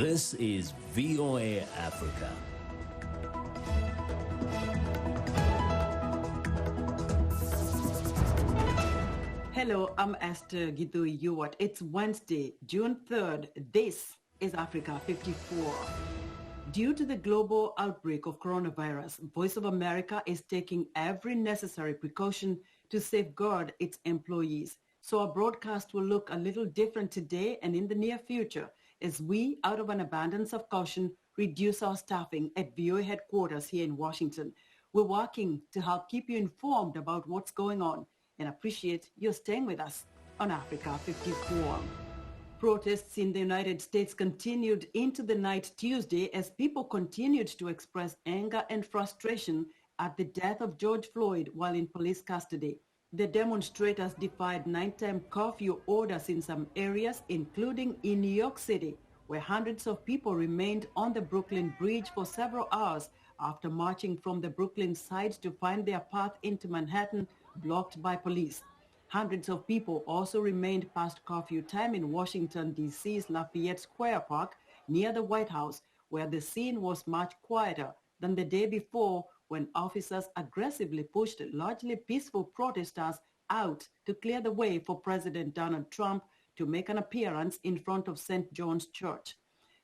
This is VOA Africa. Hello, I'm Esther Githui-Ewart. It's Wednesday, June 3rd. This is Africa 54. Due to the global outbreak of coronavirus, Voice of America is taking every necessary precaution to safeguard its employees. So our broadcast will look a little different today and in the near future as we, out of an abundance of caution, reduce our staffing at VOA headquarters here in Washington. We're working to help keep you informed about what's going on and appreciate your staying with us on Africa 54. Protests in the United States continued into the night Tuesday as people continued to express anger and frustration at the death of George Floyd while in police custody. The demonstrators defied nighttime curfew orders in some areas, including in New York City, where hundreds of people remained on the Brooklyn Bridge for several hours after marching from the Brooklyn side to find their path into Manhattan blocked by police. Hundreds of people also remained past curfew time in Washington, D.C.'s Lafayette Square Park near the White House, where the scene was much quieter than the day before when officers aggressively pushed largely peaceful protesters out to clear the way for President Donald Trump to make an appearance in front of St. John's Church.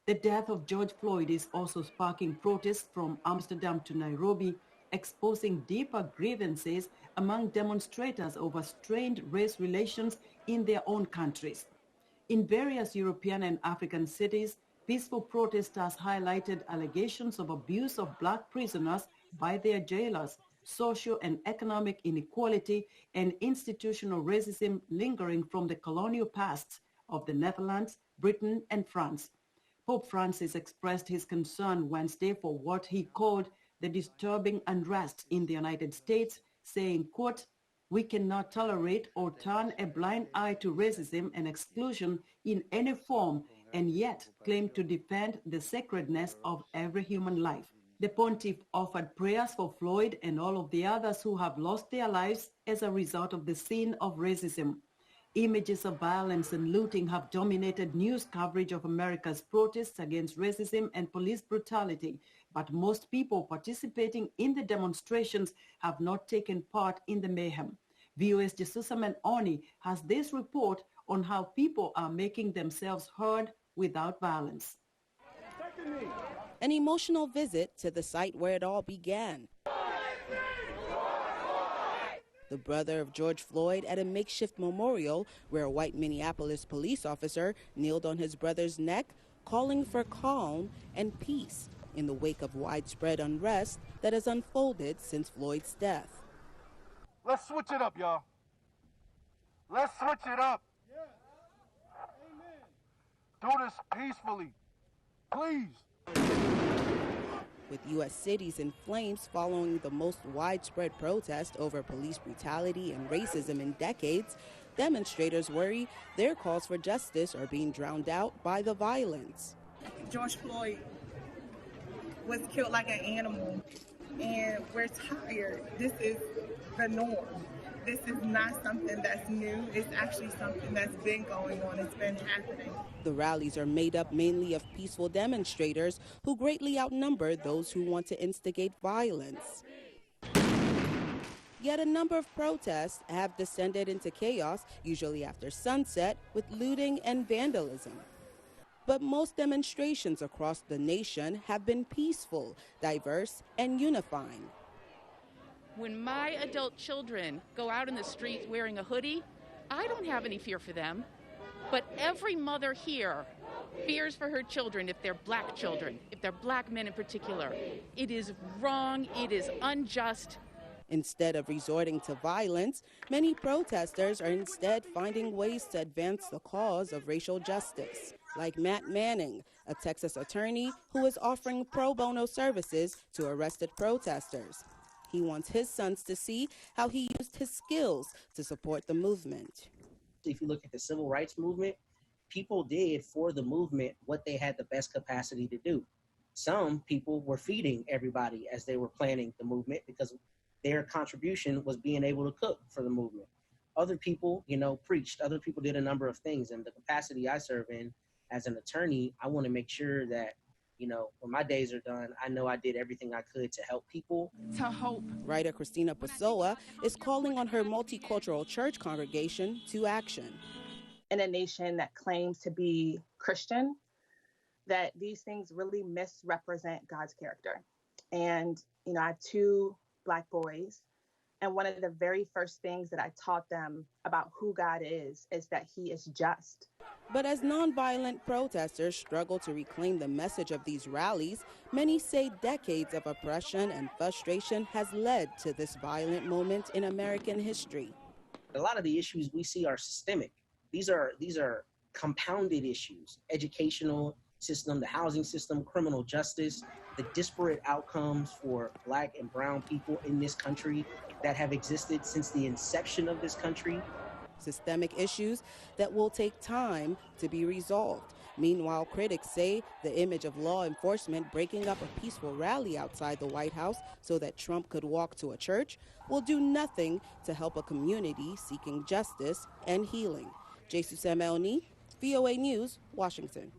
The death of George Floyd is also sparking protests from Amsterdam to Nairobi, exposing deeper grievances among demonstrators over strained race relations in their own countries. In various European and African cities, peaceful protesters highlighted allegations of abuse of black prisoners by their jailers, social and economic inequality, and institutional racism lingering from the colonial pasts of the Netherlands, Britain, and France. Pope Francis expressed his concern Wednesday for what he called the disturbing unrest in the United States, saying, quote, "We cannot tolerate or turn a blind eye to racism and exclusion in any form and yet claim to defend the sacredness of every human life." The pontiff offered prayers for Floyd and all of the others who have lost their lives as a result of the sin of racism. Images of violence and looting have dominated news coverage of America's protests against racism and police brutality, but most people participating in the demonstrations have not taken part in the mayhem. VOA's Jesusaman Oni has this report on how people are making themselves heard without violence. An emotional visit to the site where it all began. The brother of George Floyd at a makeshift memorial where a white Minneapolis police officer kneeled on his brother's neck, calling for calm and peace in the wake of widespread unrest that has unfolded since Floyd's death. Let's switch it up, y'all. Let's switch it up. Do this peacefully, please. With U.S. cities in flames following the most widespread protest over police brutality and racism in decades, demonstrators worry their calls for justice are being drowned out by the violence. George Floyd was killed like an animal, and we're tired. This is the norm. This is not something that's new. It's actually something that's been going on. It's been happening. The rallies are made up mainly of peaceful demonstrators who greatly outnumber those who want to instigate violence. Yet a number of protests have descended into chaos, usually after sunset, with looting and vandalism. But most demonstrations across the nation have been peaceful, diverse, and unifying. When my adult children go out in the street wearing a hoodie, I don't have any fear for them. But every mother here fears for her children if they're black children, if they're black men in particular. It is wrong, it is unjust. Instead of resorting to violence, many protesters are instead finding ways to advance the cause of racial justice, like Matt Manning, a Texas attorney who is offering pro bono services to arrested protesters. He wants his sons to see how he used his skills to support the movement. If you look at the civil rights movement, people did for the movement what they had the best capacity to do. Some people were feeding everybody as they were planning the movement because their contribution was being able to cook for the movement. Other people, preached. Other people did a number of things. And the capacity I serve in, as an attorney, I want to make sure that, you know, when my days are done, I know I did everything I could to help people. To hope. Writer Christina Pessoa is calling on her multicultural church congregation to action. In a nation that claims to be Christian, that these things really misrepresent God's character. And, you know, I have 2 Black boys. And one of the very first things that I taught them about who God is that he is just. But as nonviolent protesters struggle to reclaim the message of these rallies, many say decades of oppression and frustration has led to this violent moment in American history. A lot of the issues we see are systemic. These are compounded issues: educational system, the housing system, criminal justice, the disparate outcomes for Black and brown people in this country that have existed since the inception of this country. Systemic issues that will take time to be resolved. Meanwhile, critics say the image of law enforcement breaking up a peaceful rally outside the White House so that Trump could walk to a church will do nothing to help a community seeking justice and healing. Jesus Elni, VOA News, Washington.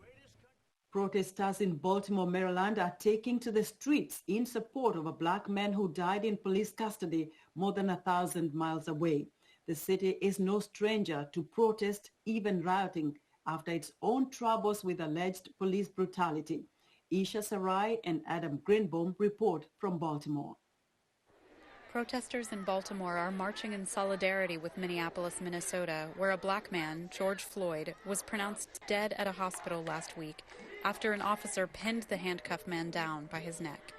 Protesters in Baltimore, Maryland are taking to the streets in support of a Black man who died in police custody more than 1,000 miles away. The city is no stranger to protest, even rioting, after its own troubles with alleged police brutality. Isha Sarai and Adam Greenbaum report from Baltimore. Protesters in Baltimore are marching in solidarity with Minneapolis, Minnesota, where a Black man, George Floyd, was pronounced dead at a hospital last week after an officer pinned the handcuffed man down by his neck.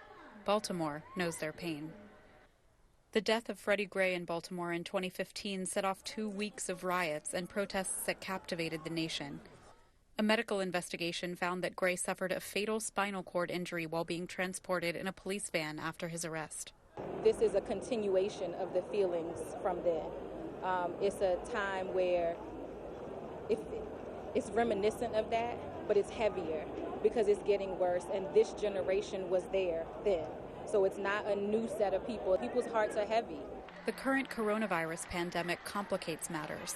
Baltimore knows their pain. The death of Freddie Gray in Baltimore in 2015 set off 2 weeks of riots and protests that captivated the nation. A medical investigation found that Gray suffered a fatal spinal cord injury while being transported in a police van after his arrest. This is a continuation of the feelings from then. It's a time where it's reminiscent of that, but it's heavier because it's getting worse, and this generation was there then. So it's not a new set of people. People's hearts are heavy. The current coronavirus pandemic complicates matters.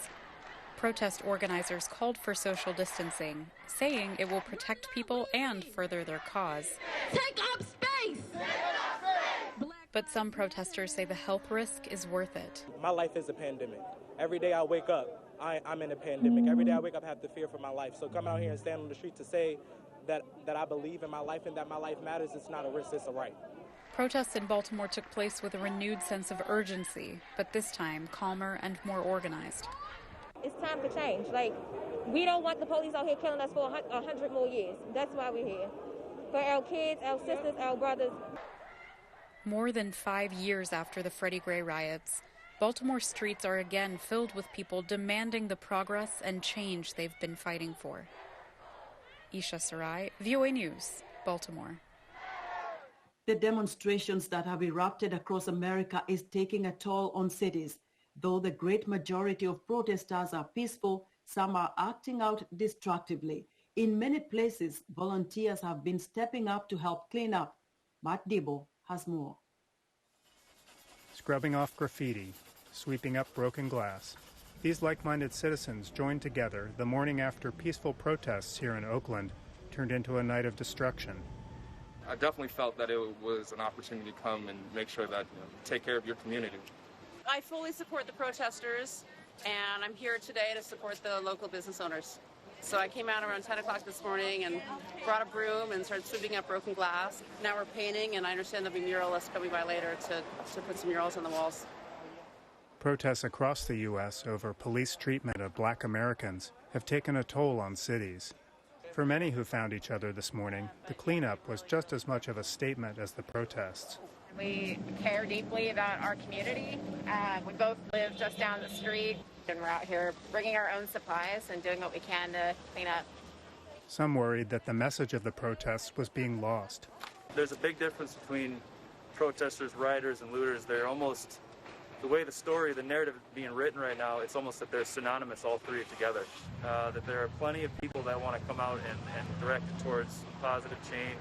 Protest organizers called for social distancing, saying it will protect people and further their cause. Take up space! But some protesters say the health risk is worth it. My life is a pandemic. Every day I wake up, I'm in a pandemic. Every day I wake up, I have to fear for my life. So come out here and stand on the street to say that I believe in my life and that my life matters, it's not a risk, it's a right. Protests in Baltimore took place with a renewed sense of urgency, but this time calmer and more organized. It's time for change. Like, we don't want the police out here killing us for 100 more years. That's why we're here. For our kids, our sisters, our brothers. More than 5 years after the Freddie Gray riots, Baltimore streets are again filled with people demanding the progress and change they've been fighting for. Isha Sarai, VOA News, Baltimore. The demonstrations that have erupted across America is taking a toll on cities. Though the great majority of protesters are peaceful, some are acting out destructively. In many places, volunteers have been stepping up to help clean up. Matt Debo has more. Scrubbing off graffiti, sweeping up broken glass. These like-minded citizens joined together the morning after peaceful protests here in Oakland turned into a night of destruction. I definitely felt that it was an opportunity to come and make sure that take care of your community. I fully support the protesters, and I'm here today to support the local business owners. So I came out around 10 o'clock this morning and brought a broom and started sweeping up broken glass. Now we're painting, and I understand there'll be muralists coming by later to put some murals on the walls. Protests across the U.S. over police treatment of Black Americans have taken a toll on cities. For many who found each other this morning, the cleanup was just as much of a statement as the protests. We care deeply about our community. We both live just down the street, and we're out here bringing our own supplies and doing what we can to clean up. Some worried that the message of the protests was being lost. There's a big difference between protesters, rioters, and looters. They're almost, the way the narrative being written right now, it's almost that they're synonymous, all three together. That there are plenty of people that want to come out and direct it towards positive change.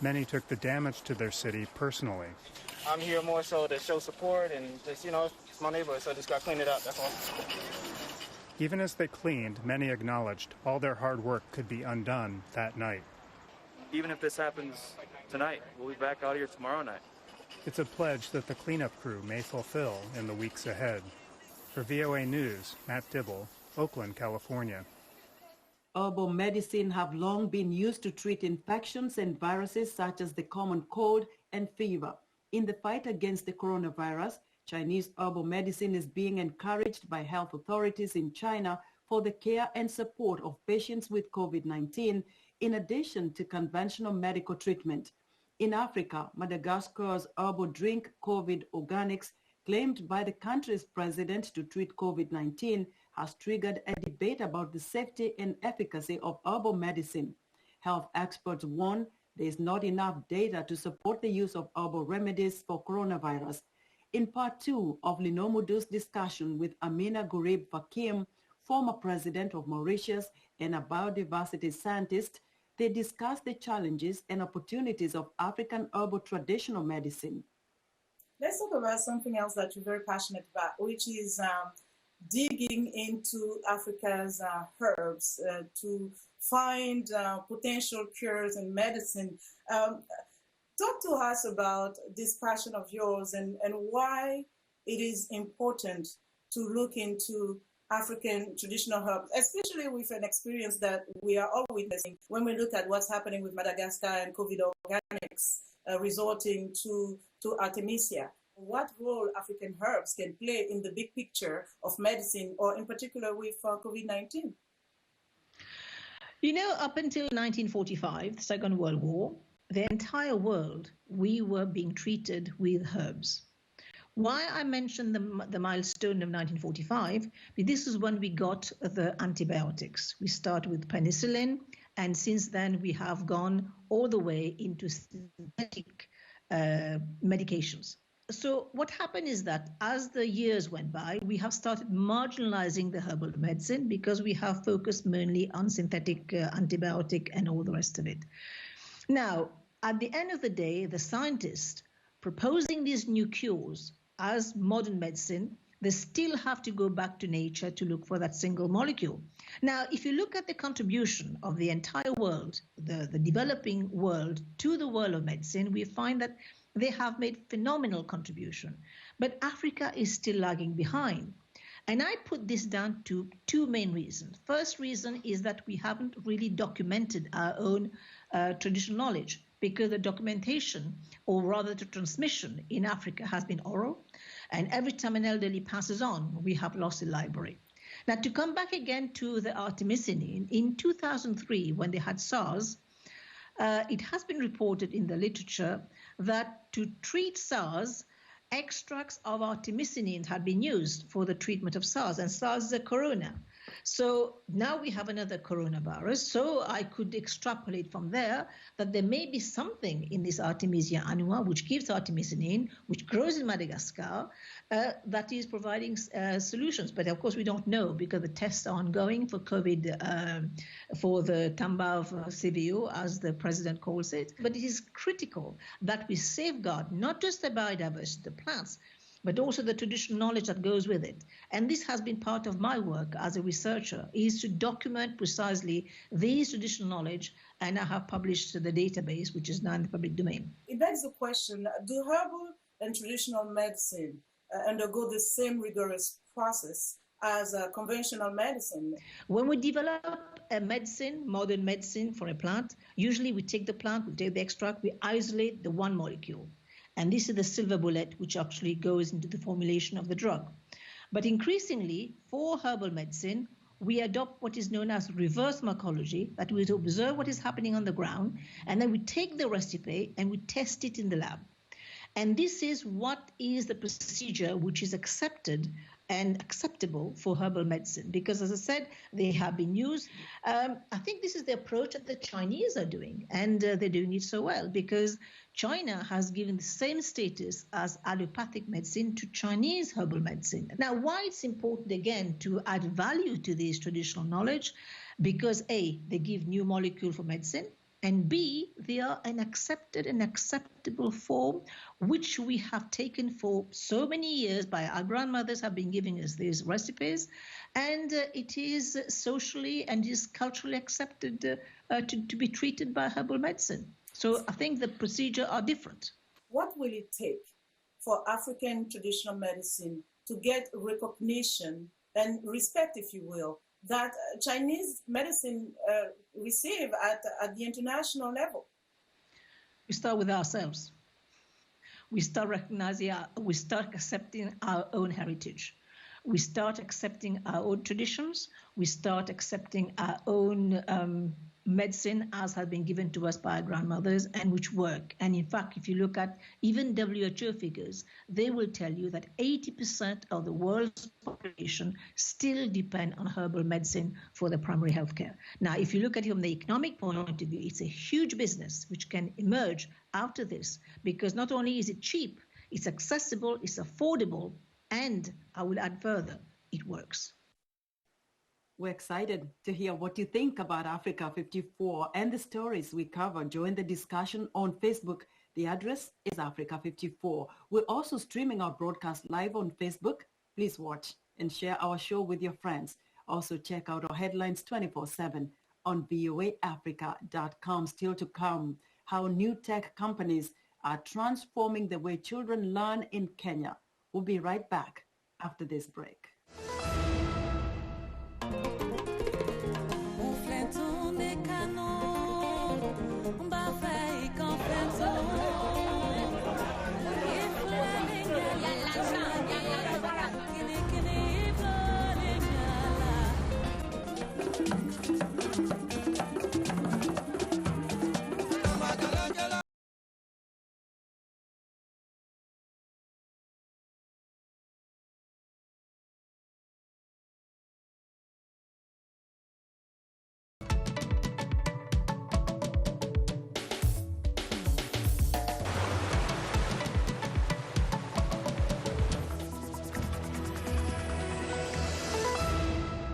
Many took the damage to their city personally. I'm here more so to show support and just, it's my neighborhood, so I just got to clean it up, that's all. Even as they cleaned, many acknowledged all their hard work could be undone that night. Even if this happens tonight, we'll be back out here tomorrow night. It's a pledge that the cleanup crew may fulfill in the weeks ahead. For VOA News, Matt Dibble, Oakland, California. Herbal medicine have long been used to treat infections and viruses such as the common cold and fever. In the fight against the coronavirus, Chinese herbal medicine is being encouraged by health authorities in China for the care and support of patients with COVID-19, in addition to conventional medical treatment. In Africa, Madagascar's herbal drink COVID Organics, claimed by the country's president to treat COVID-19, has triggered a debate about the safety and efficacy of herbal medicine. Health experts warn there is not enough data to support the use of herbal remedies for coronavirus. In part 2 of Linomudu's discussion with Ameenah Gurib-Fakim, former president of Mauritius and a biodiversity scientist, they discuss the challenges and opportunities of African herbal traditional medicine. Let's talk about something else that you're very passionate about, which is digging into Africa's herbs to find potential cures and medicine. Talk to us about this passion of yours and why it is important to look into African traditional herbs, especially with an experience that we are all witnessing when we look at what's happening with Madagascar and COVID Organics resorting to Artemisia. What role African herbs can play in the big picture of medicine, or in particular with COVID-19? You know, up until 1945, the Second World War, the entire world, we were being treated with herbs. Why I mentioned the milestone of 1945, this is when we got the antibiotics. We started with penicillin, and since then we have gone all the way into synthetic medications. So what happened is that as the years went by, we have started marginalizing the herbal medicine because we have focused mainly on synthetic antibiotic and all the rest of it. Now, at the end of the day, the scientists proposing these new cures as modern medicine, they still have to go back to nature to look for that single molecule. Now, if you look at the contribution of the entire world, the developing world to the world of medicine, we find that they have made phenomenal contribution, but Africa is still lagging behind. And I put this down to two main reasons. First reason is that we haven't really documented our own traditional knowledge, because the documentation, or rather the transmission in Africa, has been oral, and every time an elderly passes on, we have lost a library. Now, to come back again to the artemisinin, in 2003, when they had SARS, it has been reported in the literature that to treat SARS, extracts of artemisinin had been used for the treatment of SARS, and SARS is a corona. So now we have another coronavirus. So I could extrapolate from there that there may be something in this Artemisia annua, which gives artemisinin, which grows in Madagascar, that is providing solutions. But of course, we don't know because the tests are ongoing for COVID, for the Tamba of CVO, as the president calls it. But it is critical that we safeguard not just the biodiversity, the plants, but also the traditional knowledge that goes with it. And this has been part of my work as a researcher, is to document precisely these traditional knowledge, and I have published the database, which is now in the public domain. It begs the question, do herbal and traditional medicine undergo the same rigorous process as conventional medicine? When we develop a medicine, modern medicine for a plant, usually we take the plant, we take the extract, we isolate the one molecule. And this is the silver bullet, which actually goes into the formulation of the drug. But increasingly, for herbal medicine, we adopt what is known as reverse mycology, that we observe what is happening on the ground, and then we take the recipe and we test it in the lab. And this is what is the procedure which is accepted and acceptable for herbal medicine, because as I said, they have been used. I think this is the approach that the Chinese are doing, and they're doing it so well, because China has given the same status as allopathic medicine to Chinese herbal medicine. Now, why it's important, again, to add value to this traditional knowledge? Because A, they give new molecule for medicine. And B, they are an accepted and acceptable form, which we have taken for so many years by our grandmothers have been giving us these recipes. And it is socially and is culturally accepted to be treated by herbal medicine. So I think the procedure are different. What will it take for African traditional medicine to get recognition and respect, if you will, that Chinese medicine receive at the international level? We start with ourselves. We start recognizing, we start accepting our own heritage. We start accepting our own traditions. We start accepting our own medicine as has been given to us by our grandmothers and which work. And in fact, if you look at even WHO figures, they will tell you that 80% of the world's population still depend on herbal medicine for their primary health care. Now, if you look at it from the economic point of view, it's a huge business which can emerge out of this, because not only is it cheap, it's accessible, it's affordable, and I will add further, it works. We're excited to hear what you think about Africa 54 and the stories we cover. Join the discussion on Facebook. The address is Africa 54. We're also streaming our broadcast live on Facebook. Please watch and share our show with your friends. Also check out our headlines 24/7 on voaafrica.com. Still to come, how new tech companies are transforming the way children learn in Kenya. We'll be right back after this break.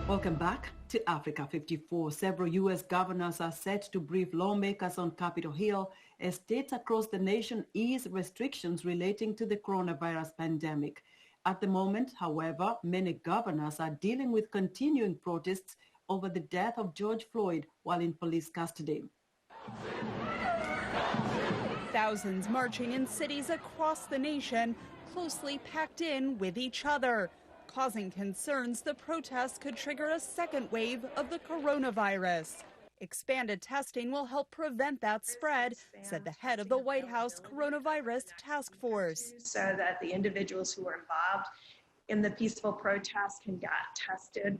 Welcome back to Africa 54. Several U.S. governors are set to brief lawmakers on Capitol Hill as states across the nation ease restrictions relating to the coronavirus pandemic. At the moment, however, many governors are dealing with continuing protests over the death of George Floyd while in police custody. Thousands marching in cities across the nation, closely packed in with each other. Causing concerns, the protests could trigger a second wave of the coronavirus. Expanded testing will help prevent that spread, said the head of the White House Coronavirus Task Force. So that the individuals who are involved in the peaceful protests can get tested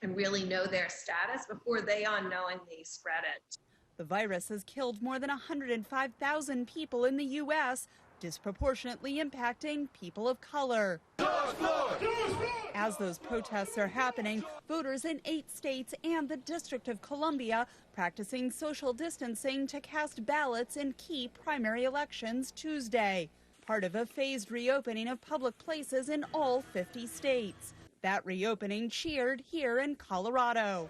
and really know their status before they unknowingly spread it. The virus has killed more than 105,000 people in the U.S., disproportionately impacting people of color. As those protests are happening, voters in 8 states and the District of Columbia practicing social distancing to cast ballots in key primary elections Tuesday, part of a phased reopening of public places in all 50 states. That reopening cheered here in Colorado.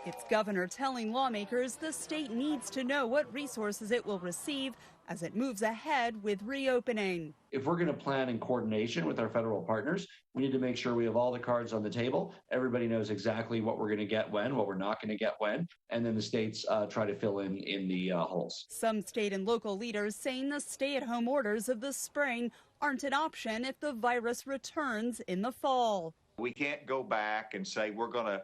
Its governor telling lawmakers the state needs to know what resources it will receive as it moves ahead with reopening. If we're going to plan in coordination with our federal partners, we need to make sure we have all the cards on the table. Everybody knows exactly what we're going to get when, what we're not going to get when, and then the states try to fill in the holes. Some state and local leaders saying the stay-at-home orders of the spring aren't an option if the virus returns in the fall. We can't go back and say we're going to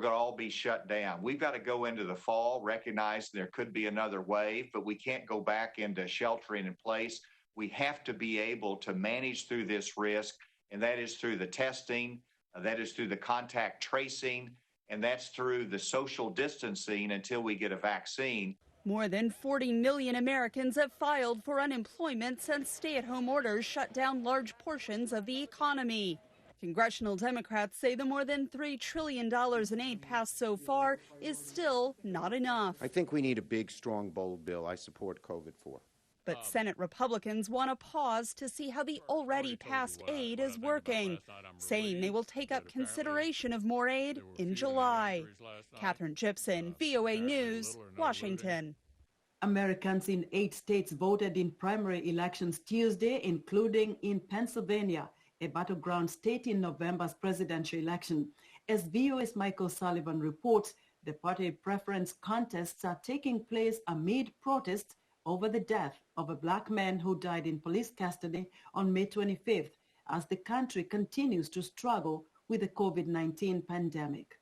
all be shut down. We've got to go into the fall, recognize there could be another wave, but we can't go back into sheltering in place. We have to be able to manage through this risk, and that is through the testing, that is through the contact tracing, and that's through the social distancing until we get a vaccine. More than 40 million Americans have filed for unemployment since stay-at-home orders shut down large portions of the economy. Congressional Democrats say the more than $3 trillion in aid passed so far is still not enough. I think we need a big, strong, bold bill. I support COVID 4. But Senate Republicans want a pause to see how the already passed aid is working, saying they will take up consideration of more aid in July. Catherine Gibson, VOA News, Washington. Americans in 8 states voted in primary elections Tuesday, including in Pennsylvania, a battleground state in November's presidential election. As VOA's Michael Sullivan reports, the party preference contests are taking place amid protests over the death of a black man who died in police custody on May 25th, as the country continues to struggle with the COVID-19 pandemic.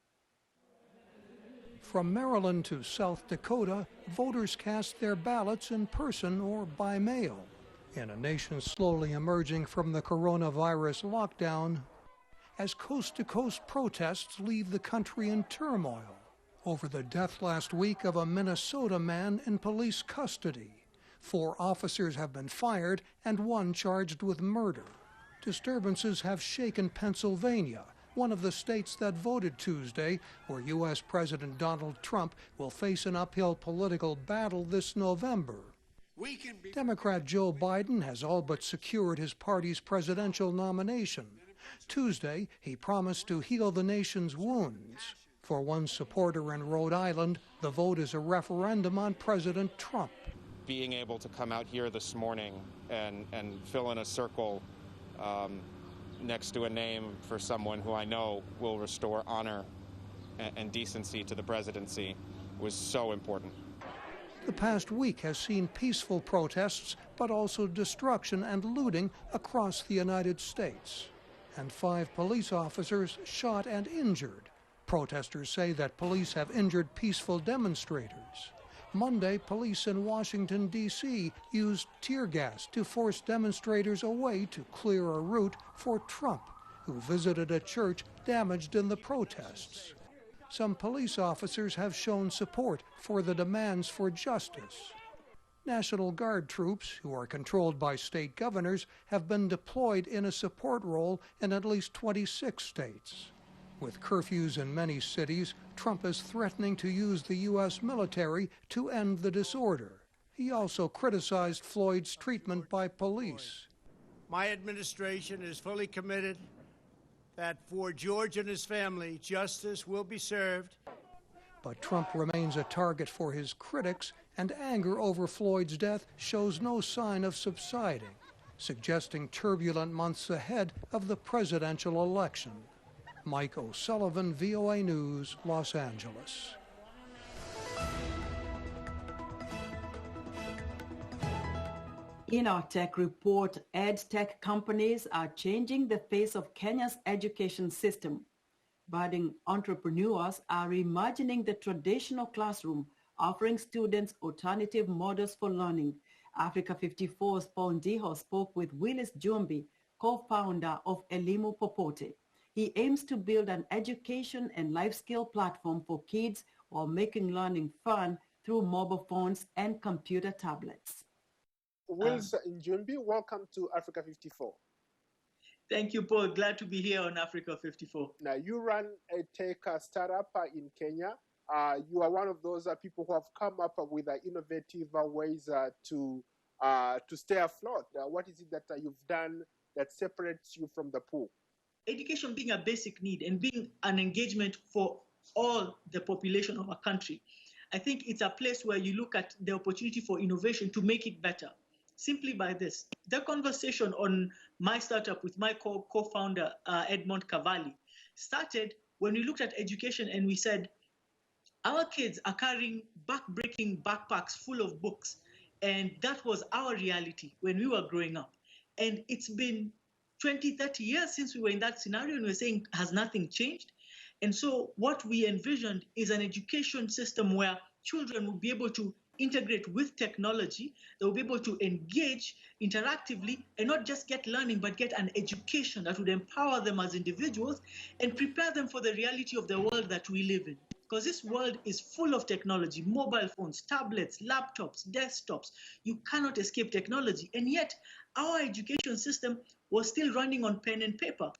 From Maryland to South Dakota, voters cast their ballots in person or by mail. In a nation slowly emerging from the coronavirus lockdown, as coast-to-coast protests leave the country in turmoil over the death last week of a Minnesota man in police custody. 4 officers have been fired and 1 charged with murder. Disturbances have shaken Pennsylvania, one of the states that voted Tuesday, where U.S. President Donald Trump will face an uphill political battle this November. Democrat Joe Biden has all but secured his party's presidential nomination. Tuesday, he promised to heal the nation's wounds. For one supporter in Rhode Island, the vote is a referendum on President Trump. Being able to come out here this morning and fill in a circle next to a name for someone who I know will restore honor and decency to the presidency was so important. The past week has seen peaceful protests, but also destruction and looting across the United States. And 5 police officers shot and injured. Protesters say that police have injured peaceful demonstrators. Monday, police in Washington, D.C. used tear gas to force demonstrators away to clear a route for Trump, who visited a church damaged in the protests. Some police officers have shown support for the demands for justice. National Guard troops, who are controlled by state governors, have been deployed in a support role in at least 26 states. With curfews in many cities, Trump is threatening to use the U.S. military to end the disorder. He also criticized Floyd's treatment by police. My administration is fully committed that for George and his family, justice will be served. But Trump remains a target for his critics, and anger over Floyd's death shows no sign of subsiding, suggesting turbulent months ahead of the presidential election. Mike O'Sullivan, VOA News, Los Angeles. In our tech report, ed-tech companies are changing the face of Kenya's education system. Budding entrepreneurs are reimagining the traditional classroom, offering students alternative models for learning. Africa 54's Paul Ndiho spoke with Willis Jumbi, co-founder of Elimu Popote. He aims to build an education and life skill platform for kids while making learning fun through mobile phones and computer tablets. Willis Njumbi, welcome to Africa 54. Thank you, Paul. Glad to be here on Africa 54. Now, you run a tech startup in Kenya. You are one of those people who have come up with innovative ways to stay afloat. What is it that you've done that separates you from the pool? Education being a basic need and being an engagement for all the population of a country, I think it's a place where you look at the opportunity for innovation to make it better. Simply by this. The conversation on my startup with my co-founder, Edmond Cavalli, started when we looked at education and we said, our kids are carrying back-breaking backpacks full of books. And that was our reality when we were growing up. And it's been 20, 30 years since we were in that scenario, and we're saying, has nothing changed? And so what we envisioned is an education system where children will be able to integrate with technology, they'll be able to engage interactively and not just get learning, but get an education that would empower them as individuals and prepare them for the reality of the world that we live in. Because this world is full of technology, mobile phones, tablets, laptops, desktops. You cannot escape technology. And yet our education system was still running on pen and paper,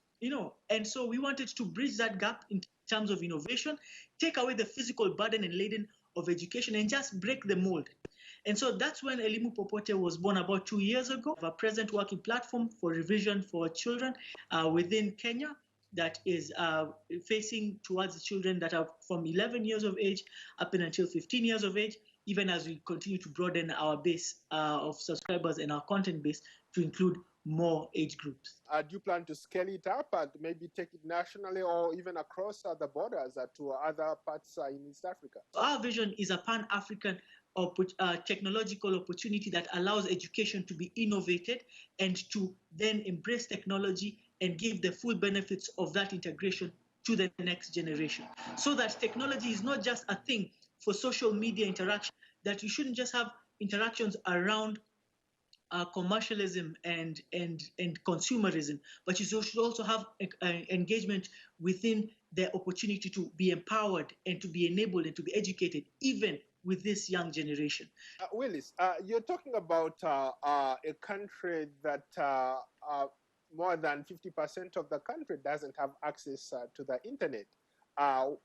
and so we wanted to bridge that gap in terms of innovation, take away the physical burden and laden of education and just break the mold. And so that's when Elimu Popote was born about 2 years ago, a present working platform for revision for children within Kenya that is facing towards the children that are from 11 years of age up until 15 years of age, even as we continue to broaden our base of subscribers and our content base to include more age groups. Do you plan to scale it up and maybe take it nationally or even across the borders to other parts in East Africa? Our vision is a Pan-African technological opportunity that allows education to be innovated and to then embrace technology and give the full benefits of that integration to the next generation. So that technology is not just a thing for social media interaction, that you shouldn't just have interactions around commercialism and consumerism, but you should also have engagement within the opportunity to be empowered and to be enabled and to be educated, even with this young generation. Willis, you're talking about a country that more than 50% of the country doesn't have access to the internet.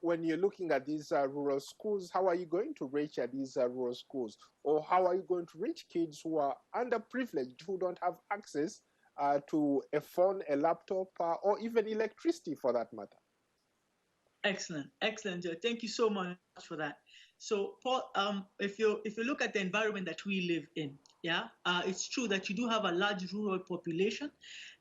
When you're looking at these rural schools, how are you going to reach these rural schools? Or how are you going to reach kids who are underprivileged, who don't have access to a phone, a laptop, or even electricity for that matter? Excellent, excellent, Joe. Thank you so much for that. So, Paul, if you look at the environment that we live in, it's true that you do have a large rural population,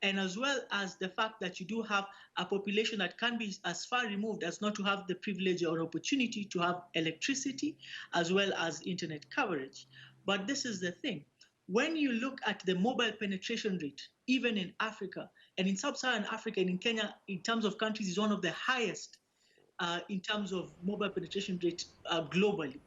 and as well as the fact that you do have a population that can be as far removed as not to have the privilege or opportunity to have electricity as well as internet coverage. But this is the thing. When you look at the mobile penetration rate, even in Africa, and in sub-Saharan Africa and in Kenya, in terms of countries, is one of the highest in terms of mobile penetration rate globally.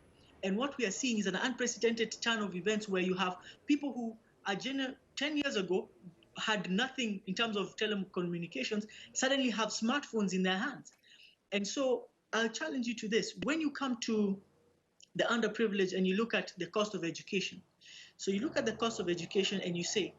And what we are seeing is an unprecedented turn of events where you have people who are 10 years ago had nothing in terms of telecommunications, suddenly have smartphones in their hands. And so I'll challenge you to this. When you come to the underprivileged and you look at the cost of education, so you look at the cost of education and you say,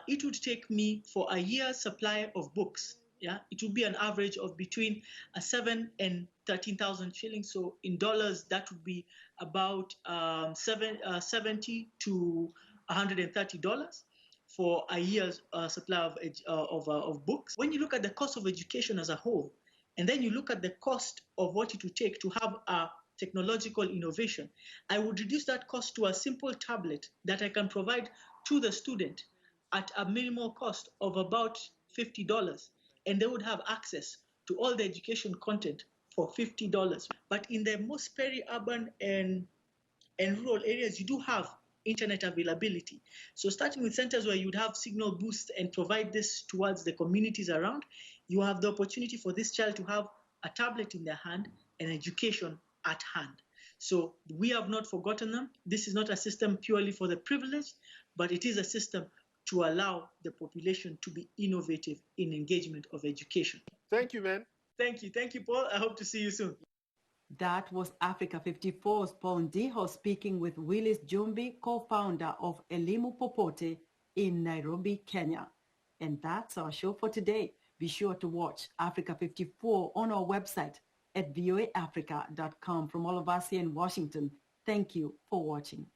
it would take me for a year's supply of books, it would be an average of between 7 and 13,000 shillings. So in dollars, that would be about $70 to $130 for a year's supply of books. When you look at the cost of education as a whole, and then you look at the cost of what it would take to have a technological innovation, I would reduce that cost to a simple tablet that I can provide to the student at a minimal cost of about $50. And they would have access to all the education content for $50. But in the most peri-urban and rural areas, you do have internet availability. So starting with centers where you'd have signal boosts and provide this towards the communities around, you have the opportunity for this child to have a tablet in their hand and education at hand. So we have not forgotten them. This is not a system purely for the privileged, but it is a system to allow the population to be innovative in engagement of education. Thank you, man. Thank you. Thank you, Paul. I hope to see you soon. That was Africa 54's Paul Ndiho speaking with Willis Jumbi, co-founder of Elimu Popote in Nairobi, Kenya. And that's our show for today. Be sure to watch Africa 54 on our website at voaafrica.com. From all of us here in Washington, thank you for watching.